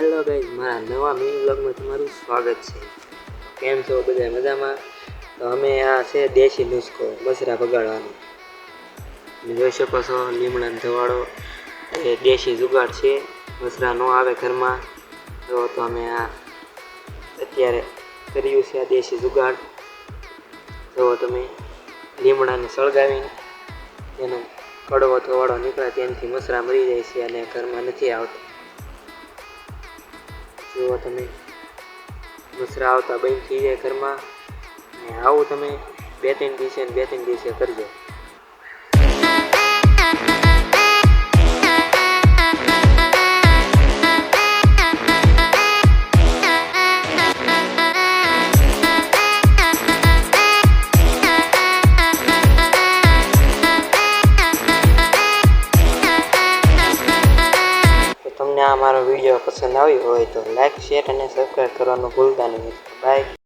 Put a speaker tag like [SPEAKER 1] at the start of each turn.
[SPEAKER 1] Hello guys, મારા નવા mini બ્લોગમાં તમારું સ્વાગત છે। કેમ છો બધા મજામાં? તો અમે આ છે દેશી નુસ્ખો મસરા બગાડવાનો। તમે જોઈ શકો છો લીમડાનો ધવાડો એ દેશી જુગાડ છે। મસરા ન આવે ઘરમાં તો અમે આ અત્યારે કર્યું છે આ દેશી જુગાડ। જો તમે લીમડાને સળગાવીને એનો કડવો ધવાડો નીકળે તેનાથી મસરા મરી જાય છે અને ઘરમાં નથી આવતા। જો તમે મસરા આવતા બંધ થઈ જાય ઘરમાં ને આવું તમે 2-3 દિવસે કરજો। તમને આ મારો વિડીયો પસંદ આવ્યો હોય તો લાઈક, શેર અને સબસ્ક્રાઈબ કરવાનું ભૂલતા નહીં। બાય।